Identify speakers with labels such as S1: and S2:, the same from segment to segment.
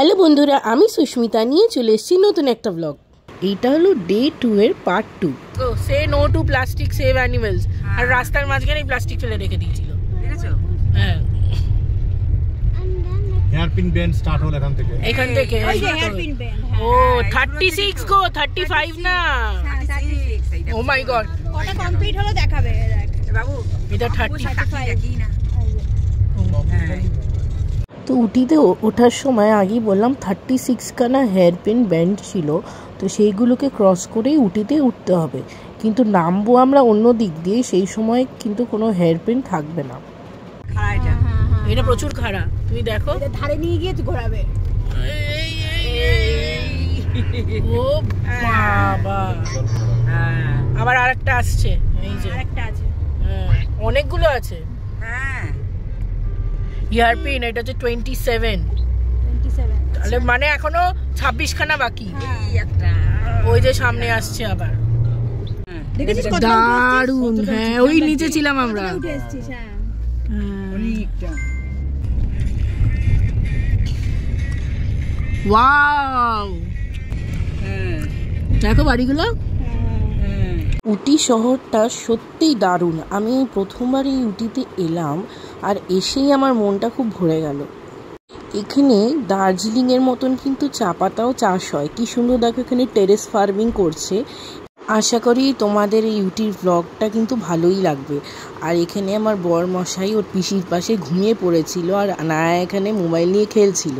S1: Hello বন্ধুরা, আমি সুস্মিতা নিয়ে চলে এসেছি নতুন একটা ব্লগ। এইটা হলো ডে 2 এর পার্ট 2। তো say no to plastic, save animals. আর রাস্তার মাঝখানে প্লাস্টিক ফেলে রেখে দিয়েছিল, দেখেছো? হ্যাঁ,
S2: হেয়ারপিন ব্যান্ড স্টার্ট হলো এখান থেকে
S1: ওই যে হেয়ারপিন ব্যান্ড। ও 36 গো, 35 না, 36। ও মাই গড,
S3: ওটা কমপ্লিট হলো, দেখাবে দেখ
S1: বাবু। এটা 35
S3: কি না।
S1: তো উটিতে ওঠার সময় আগেই বললাম 36 খানা হেয়ারপিন ব্যান্ড ছিল, তো সেইগুলোকে ক্রস করেই উটিতে উঠতে হবে। কিন্তু নামবো আমরা অন্য দিক দিয়ে, সেই সময় কিন্তু কোনো হেয়ারপিন থাকবে না। এটা প্রচুর খাড়া, তুমি দেখো।
S3: ধারে নিয়ে গিয়ে ঘোরাবে।
S1: ও বাবা, আবার আরেকটা আসছে। এই যে
S3: আরেকটা আছে,
S1: অনেকগুলো আছে। হ্যাঁ, হেয়ারপিন এটা হচ্ছে 27। তাহলে মানে এখনো 26 খানা বাকি। ওই যে সামনে আসছে আবার, দারুন। হ্যাঁ, ওই নিচে ছিলাম আমরা। ওয়াও, দেখো বাড়িগুলো। উটি শহরটা সত্যিই দারুণ। আমি প্রথমবার এই উটিতে এলাম, আর এসেই আমার মনটা খুব ভরে গেল। এখানে দার্জিলিংয়ের মতন কিন্তু চা পাতাও চাষ হয়। কি সুন্দর দেখো, এখানে টেরেস ফার্মিং করছে। আশা করি তোমাদের এই ইউটিউব ব্লগটা কিন্তু ভালোই লাগবে। আর এখানে আমার বর মশাই ওর পিসির পাশে ঘুমিয়ে পড়েছিল, আর নায়া এখানে মোবাইল নিয়ে খেলছিল।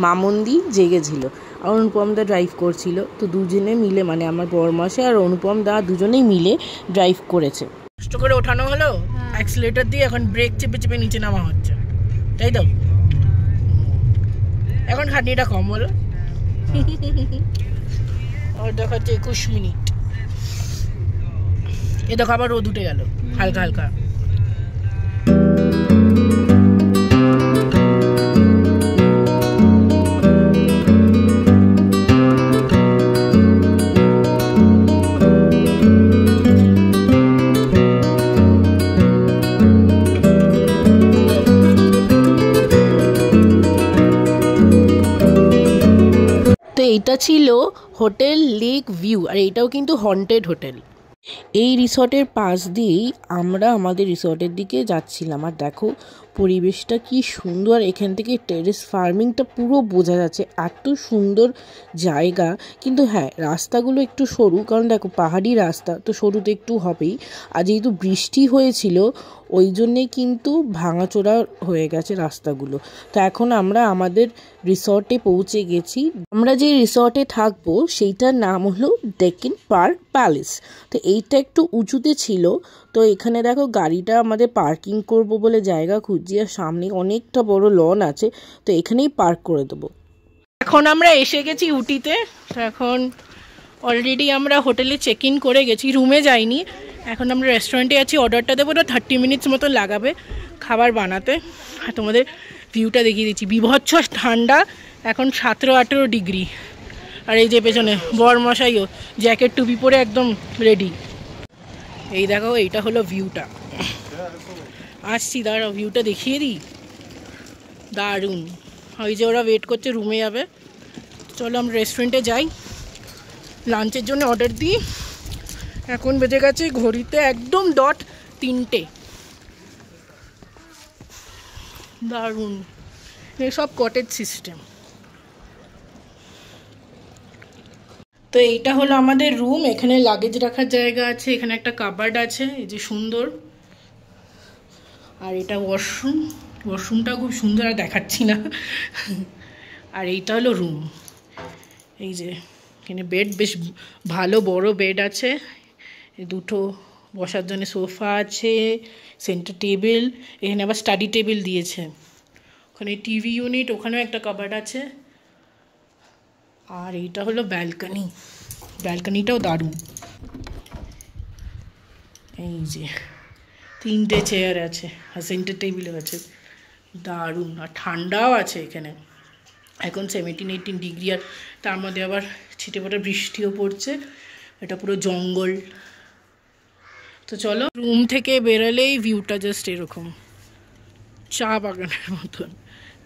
S1: মামন্দি জেগেছিল, আর অনুপম দা ড্রাইভ করছিল। তো দুজনে মিলে, মানে আমার বর মশাই আর অনুপম দা দুজনেই মিলে ড্রাইভ করেছে। কষ্ট করে ওঠানো হলো অ্যাক্সিলারেটর দিয়ে, এখন ব্রেক চেপে চেপে নিচে নামা হচ্ছে, তাই তো? এখন খাটনিটা কম বলো। আর দেখাচ্ছে 21 মিনিট। এ দেখো আবার রোদ উঠে গেল হালকা হালকা। তো এইটা ছিল হোটেল লেক ভিউ, আর এইটাও কিন্তু হন্টেড হোটেল। এই রিসর্টের পাশ দিয়েই আমরা আমাদের রিসর্টের দিকে যাচ্ছিলাম। আর দেখো পরিবেশটা কি সুন্দর, এখান থেকে টেরেস ফার্মিংটা পুরো বোঝা যাচ্ছে। এত সুন্দর জায়গা। কিন্তু হ্যাঁ, রাস্তাগুলো একটু সরু, কারণ দেখো পাহাড়ি রাস্তা তো সরু তো একটু হবেই। আর যেহেতু বৃষ্টি হয়েছিল, ওই জন্যে কিন্তু ভাঙাচোরা হয়ে গেছে রাস্তাগুলো। তো এখন আমরা আমাদের রিসর্টে পৌঁছে গেছি। আমরা যে রিসর্টে থাকবো সেইটার নাম হলো ডেকেন পার্ক প্যালেস। তো এইটা একটু উঁচুতে ছিল। তো এখানে দেখো গাড়িটা আমাদের পার্কিং করব বলে জায়গা খুঁজছি, আর সামনে অনেকটা বড় লন আছে, তো এখানেই পার্ক করে দেবো। এখন আমরা এসে গেছি উটিতে। তো এখন অলরেডি আমরা হোটেলে চেক ইন করে গেছি, রুমে যাইনি। এখন আমরা রেস্টুরেন্টে আছি, অর্ডারটা দেবো। তো 30 মিনিটস মতো লাগাবে খাবার বানাতে। আর তোমাদের ভিউটা দেখিয়ে দিচ্ছি। বিভৎস ঠান্ডা, এখন 17-18 ডিগ্রি। আর এই যে পেছনে বরমশাইও জ্যাকেট টুপি পরে একদম রেডি। এই দেখো, এইটা হলো ভিউটা। আসছি, দাঁড়াও ভিউটা দেখিয়ে দিই। দারুণ। ওই যে ওরা ওয়েট করছে, রুমে যাবে। চলো আমরা রেস্টুরেন্টে যাই, লাঞ্চের জন্য অর্ডার দিই। এখন বেজে গেছে ঘড়িতে একদম ডট 3টে। দারুণ, সব কটেজ সিস্টেম। তো এইটা হলো আমাদের রুম। এখানে লাগেজ রাখার জায়গা আছে, এখানে একটা কাবার্ড আছে, এই যে সুন্দর। আর এটা ওয়াশরুম, ওয়াশরুমটা খুব সুন্দর, আর দেখাচ্ছি না। আর এইটা হলো রুম। এই যে এখানে বেড, বেশ ভালো বড় বেড আছে। দুটো বসার জন্য সোফা আছে, সেন্টার টেবিল, এখানে আবার স্টাডি টেবিল দিয়েছে। ওখানে টিভি ইউনিট, ওখানেও একটা কাবার্ড আছে। আর এইটা হলো ব্যালকনি, ব্যালকনিটাও দারুণ। এই যে 3টে চেয়ার আছে, আর সেন্টার টেবিলও আছে, দারুণ। আর ঠান্ডাও আছে এখানে। এখন 17-18 ডিগ্রি, আর তার মধ্যে আবার ছিটেফোঁটা বৃষ্টিও পড়ছে। এটা পুরো জঙ্গল। তো চলো, রুম থেকে বেরোলেই ভিউটা জাস্ট এরকম চা বাগানের মতন,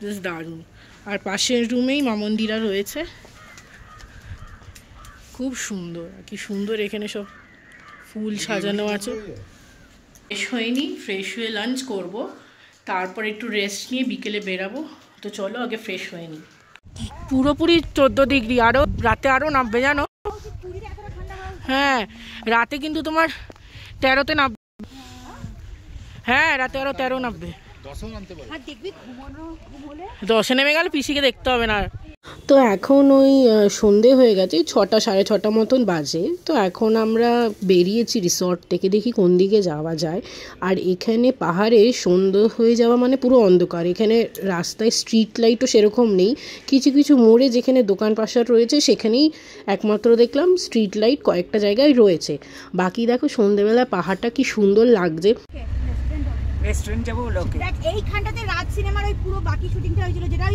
S1: জাস্ট দারুণ। আর পাশের রুমেই মা মন্দিরা রয়েছে, খুব সুন্দর, কি সুন্দর এখানে সব ফুল সাজানো আছে। ফ্রেশ হয়নি, ফ্রেশ হয়ে লাঞ্চ করব, তারপর একটু রেস্ট নিয়ে বিকেলে বেরাবো। তো চলো আগে ফ্রেশ হয়নি। পুরোপুরি 14 ডিগ্রি, আরও রাতে আরও নামবে জানো। হ্যাঁ রাতে কিন্তু তোমার 13-তে নামবে। হ্যাঁ রাতে আরও 13 নামবে। 10-এ নেমে গেলে পিসিকে দেখতে হবে না। তো এখন ওই সন্ধে হয়ে গেছে, 6টা 6:30 মতন বাজে। তো এখন আমরা বেরিয়েছি রিসর্ট থেকে, দেখি কোন দিকে যাওয়া যায়। আর এখানে পাহাড়ে সন্ধে হয়ে যাওয়া মানে পুরো অন্ধকার। এখানে রাস্তায় স্ট্রিট লাইটও সেরকম নেই, কিছু কিছু মোড়ে যেখানে দোকান পাশার রয়েছে সেখানেই একমাত্র দেখলাম স্ট্রিট লাইট কয়েকটা জায়গায় রয়েছে। বাকি দেখো সন্ধেবেলা পাহাড়টা কি সুন্দর লাগছে।
S4: রেস্টুরেন্ট যাবো লোকে।
S3: দেখ এইখানটাতে রাত সিনেমার ওই পুরো বাকি শুটিংটা হয়েছিল, যেটা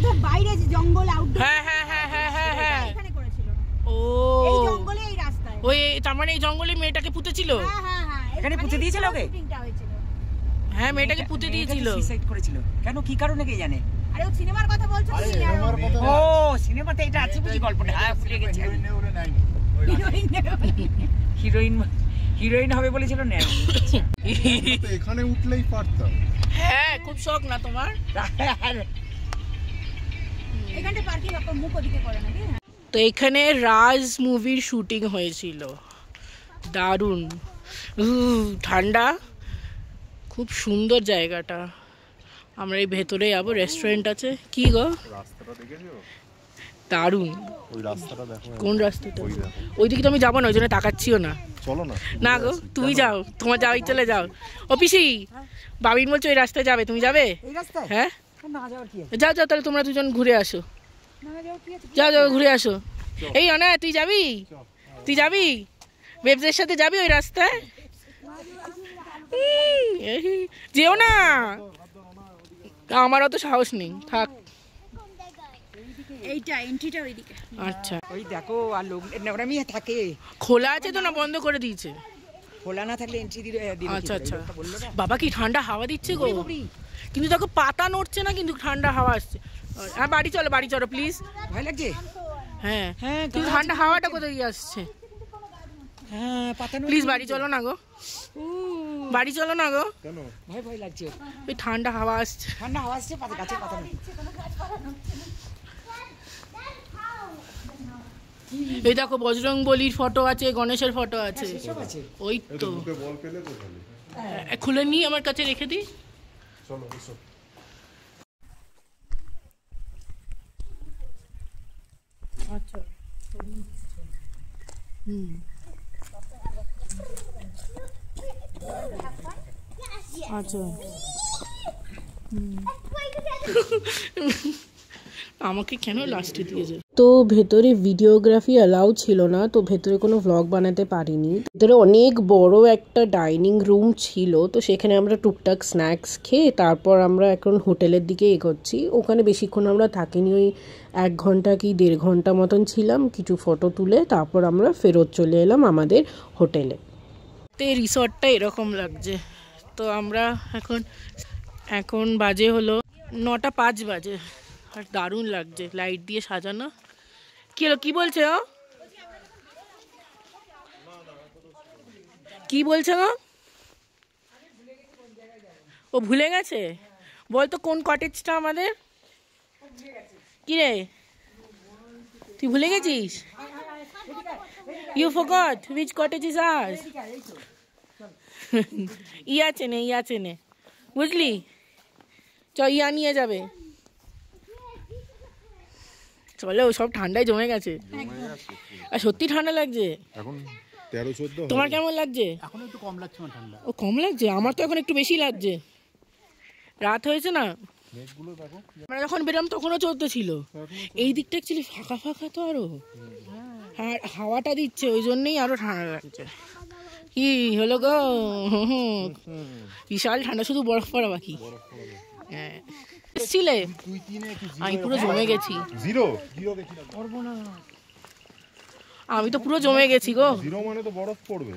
S3: ধর বাইরে জঙ্গল আউটডোর।
S1: হ্যাঁ হ্যাঁ হ্যাঁ হ্যাঁ হ্যাঁ হ্যাঁ
S3: এখানে করেছিল।
S1: ও
S3: এই জঙ্গলে এই রাস্তায়।
S1: ওই তার মানে এই জঙ্গলে মেয়েটাকে পুঁতেছিল।
S3: হ্যাঁ হ্যাঁ হ্যাঁ
S4: এখানে পুঁতে দিয়েছিল ওকে।
S3: শুটিংটা হয়েছিল।
S1: হ্যাঁ মেয়েটাকে পুঁতে দিয়েছিল।
S4: সুইসাইড করেছিল কেন, কি কারণে কে জানে।
S3: আরে ও সিনেমার কথা বলছো তো।
S4: ও সিনেমাতে এটা আছে বুঝি গল্পটা। হ্যাঁ ভুলে গেছি। হিরোইন হিরোইন হবে বলেছিল না।
S2: এখানে উঠলেই পারতাম।
S1: হ্যাঁ খুব শখ না তোমার।
S3: এখানটা পার্কিং আপনার মুখ ওদিকে করে নাকি।
S1: তো এখানে রাজ মুভির শুটিং হয়েছিল, দারুণ ঠান্ডা, খুব সুন্দর জায়গাটা। আমরা এই ভেতরে যাবো, রেস্টুরেন্ট আছে। কি গো
S2: রাস্তাটা দেখেছো?
S1: দারুণ।
S2: ওই রাস্তাটা দেখো।
S1: কোন রাস্তাটা? ওইদিকে তো আমি যাবো না, ওই জন্য তাকাচ্ছিও না।
S2: চলো না।
S1: না গো তুমি যাও, তোমার যাওয়াই চলে যাও। ও পিসি বাবিন বলছো ওই রাস্তায় যাবে, তুমি যাবে?
S4: এই রাস্তায়
S1: হ্যাঁ
S4: না যাওয়ার কি আছে।
S1: যাও যাও, তাহলে তোমরা দুজন ঘুরে আসো।
S4: না যাওয়ার কি আছে।
S1: যাও যাও ঘুরে আসো। এই অনা তুই যাবি? তুই যাবি বেবদের সাথে যাবি ওই রাস্তায়? যেও না, আমার অত সাহস নেই, থাক।
S3: এইটা এন্ট্রিটা ওইদিকে।
S1: আচ্ছা
S4: ওই দেখো আর লোক নেওরামি থাকে।
S1: খোলা আছে তো না বন্ধ করে দিয়েছে?
S4: খোলা না থাকলে এন্ট্রি দিলে।
S1: আচ্ছা আচ্ছা। বাবা কি ঠান্ডা হাওয়া দিচ্ছে গো, কিন্তু দেখো পাতা নড়ছে না, কিন্তু ঠান্ডা হাওয়া আসছে। হ্যাঁ বাড়ি চলো, বাড়ি চলো প্লিজ।
S4: ভয় লাগছে।
S1: হ্যাঁ
S4: হ্যাঁ
S1: কিন্তু ঠান্ডা হাওয়াটা কোথায় গিয়ে আসছে?
S4: হ্যাঁ পাতা
S1: প্লিজ বাড়ি চলো না গো, বাড়ি চলো না গো।
S2: কেন?
S4: ভয় ভয় লাগছে।
S1: ওই ঠান্ডা হাওয়া আসছে।
S4: ঠান্ডা হাওয়া আসছে, পাতা গাছের পাতা নেই।
S1: এই দেখো বজরং বলির ফটো আছে, গণেশের ফটো আছে।
S4: সব আছে।
S1: ওই তো
S2: মুখে বল পেলে তো ভালো।
S1: খুলে নিয়ে আমার কাছে রেখে দিই।
S2: চলো এসো।
S1: আচ্ছা আচ্ছা আমাকে কেন লাস্টে দিয়েছে? তো ভেতরে ভিডিওগ্রাফি অ্যালাউ ছিল না, তো ভেতরে কোনো ভ্লগ বানাতে পারিনি। ভেতরে অনেক বড় একটা ডাইনিং রুম ছিল, তো সেখানে আমরা টুকটাক স্ন্যাক্স খেয়ে তারপর আমরা এখন হোটেলের দিকে এগোচ্ছি। ওখানে বেশিক্ষণ আমরা থাকিনি, ওই 1 ঘন্টা কি 1.5 ঘন্টা মতন ছিলাম, কিছু ফটো তুলে তারপর আমরা ফেরত চলে এলাম আমাদের হোটেলে। তো এই রিসর্টটা এরকম লাগছে। তো আমরা এখন বাজে হলো 9:05 বাজে, আর দারুণ লাগছে লাইট দিয়ে সাজানো। কি হলো, কি বলছে ও? কি বলছে ও? ও ভুলে গেছে? বলতো কোন কটেজটা আমাদের? কি রে তুই ভুলে গেছিস? You forgot which cottage is ours? ইয়া চেনে বুঝলি, চ ইয়া নিয়ে যাবে। চলো সব ঠান্ডায় জমে গেছে, আর সত্যি ঠান্ডা লাগছে
S2: এখন 13-14।
S1: তোমার কেমন লাগছে?
S2: এখন একটু কম লাগছে না ঠান্ডা।
S1: ও কম লাগছে, আমার তো এখন একটু বেশি লাগছে। রাত হয়েছে না,
S2: মেঘগুলো দেখো।
S1: আমরা যখন বেরোলাম তখনও চলতে ছিল। এই দিকটা অ্যাকচুয়ালি ফাঁকা ফাঁকা তো আরো, আর হাওয়াটা দিচ্ছে ওই জন্যই আরো ঠান্ডা লাগছে। কি হলো গো? বিশাল ঠান্ডা, শুধু বরফ পড়া বাকি। হ্যাঁ ছিলে আমি পুরো জমে গেছি। আমি তো পুরো জমে গেছি গো।
S2: জিরো মানে তো বরফ পড়বে।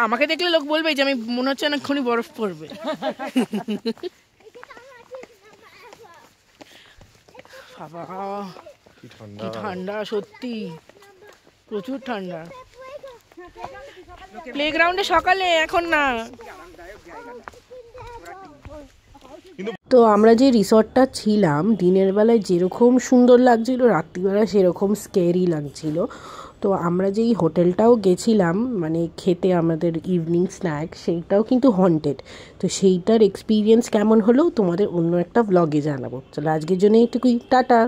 S1: আমাকে দেখলে লোক বলবে যে আমি মনে হচ্ছে না এক্ষুনি বরফ পড়বে। বাবা
S2: কি ঠান্ডা।
S1: কি ঠান্ডা, সত্যি প্রচুর ঠান্ডা। প্লেগ্রাউন্ডে সকালে, এখন না। তো আমরা যে রিসর্টটা ছিলাম দিনের বেলায় যেরকম সুন্দর লাগছিল, রাত্রিবেলা সেরকম স্কেরি লাগছিল। তো আমরা যেই হোটেলটাও গেছিলাম মানে খেতে আমাদের ইভিনিং স্ন্যাক, সেইটাও কিন্তু হন্টেড। তো সেইটার এক্সপিরিয়েন্স কেমন হলো তোমাদের অন্য একটা ভ্লগে জানাবো। চলো আজকের জন্য এইটুকুই, টাটা।